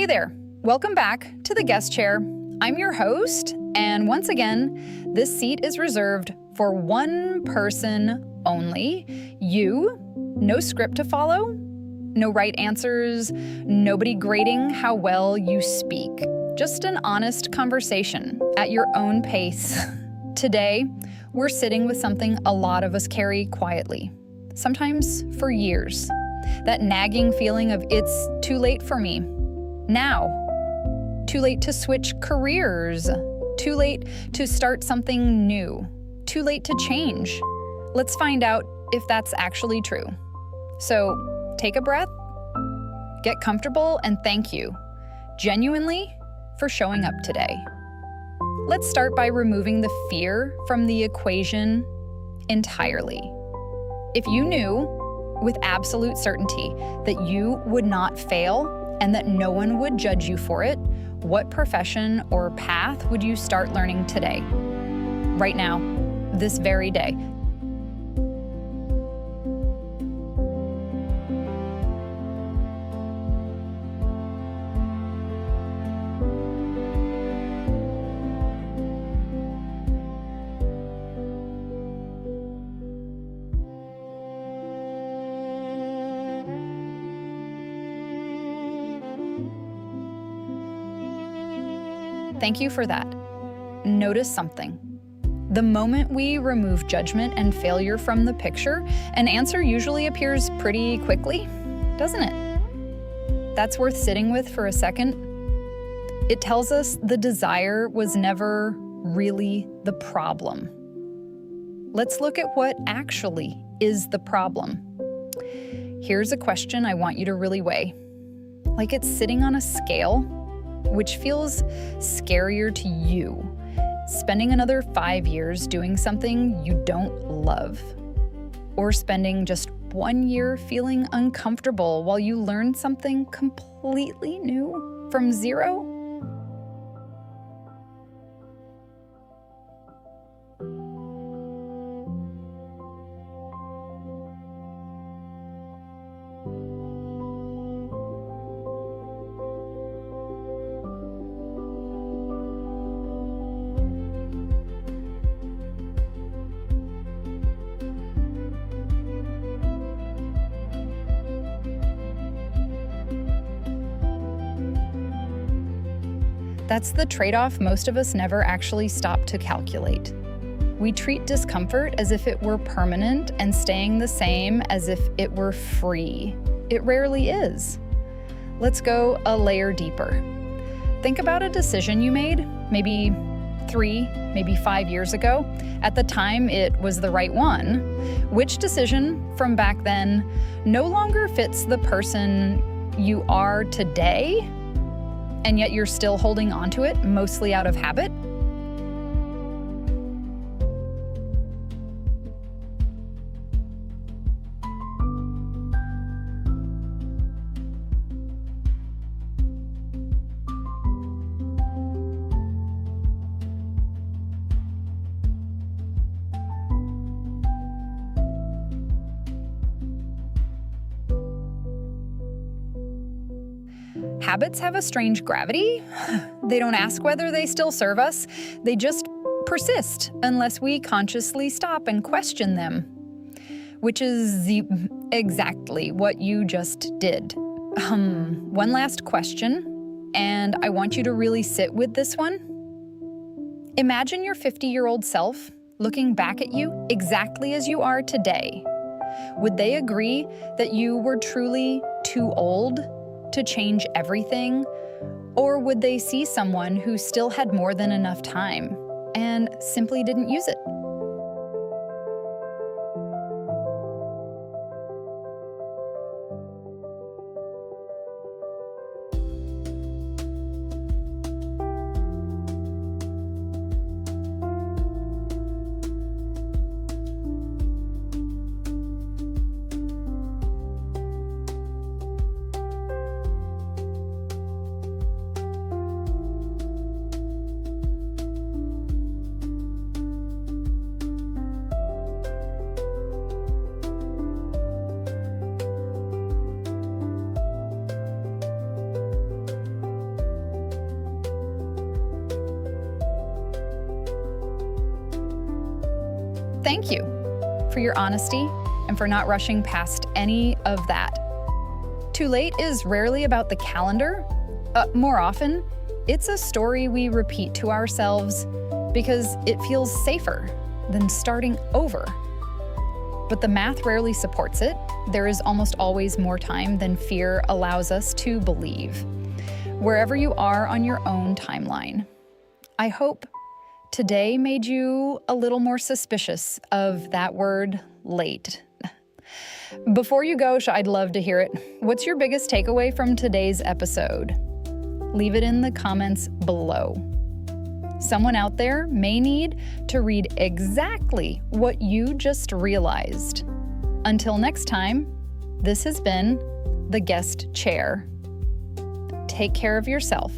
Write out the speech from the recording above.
Hey there, welcome back to the guest chair. I'm your host, and once again, this seat is reserved for one person only. You, no script to follow, no right answers, nobody grading how well you speak. Just an honest conversation at your own pace. Today, we're sitting with something a lot of us carry quietly, sometimes for years. That nagging feeling of it's too late for me. Now. Too late to switch careers. Too late to start something new. Too late to change. Let's find out if that's actually true. So, take a breath, get comfortable, and thank you, genuinely, for showing up today. Let's start by removing the fear from the equation entirely. If you knew with absolute certainty that you would not fail and that no one would judge you for it, what profession or path would you start learning today? Right now, this very day. Thank you for that. Notice something. The moment we remove judgment and failure from the picture, an answer usually appears pretty quickly, doesn't it? That's worth sitting with for a second. It tells us the desire was never really the problem. Let's look at what actually is the problem. Here's a question I want you to really weigh. Like it's sitting on a scale. Which feels scarier to you? Spending another 5 years doing something you don't love? Or spending just 1 year feeling uncomfortable while you learn something completely new from zero? That's the trade-off most of us never actually stop to calculate. We treat discomfort as if it were permanent and staying the same as if it were free. It rarely is. Let's go a layer deeper. Think about a decision you made, maybe 3, maybe 5 years ago. At the time, it was the right one. Which decision from back then no longer fits the person you are today? And yet you're still holding on to it, mostly out of habit? Habits have a strange gravity. They don't ask whether they still serve us. They just persist unless we consciously stop and question them, which is exactly what you just did. One last question, and I want you to really sit with this one. Imagine your 50-year-old self looking back at you exactly as you are today. Would they agree that you were truly too old to change everything? Or would they see someone who still had more than enough time and simply didn't use it? thank you for your honesty and for not rushing past any of that. Too late is rarely about the calendar. More often, it's a story we repeat to ourselves because it feels safer than starting over. But the math rarely supports it. There is almost always more time than fear allows us to believe. Wherever you are on your own timeline, I hope today made you a little more suspicious of that word late. Before you go, I'd love to hear it. What's your biggest takeaway from today's episode? Leave it in the comments below. Someone out there may need to read exactly what you just realized. Until next time, this has been the Guest Chair. Take care of yourself.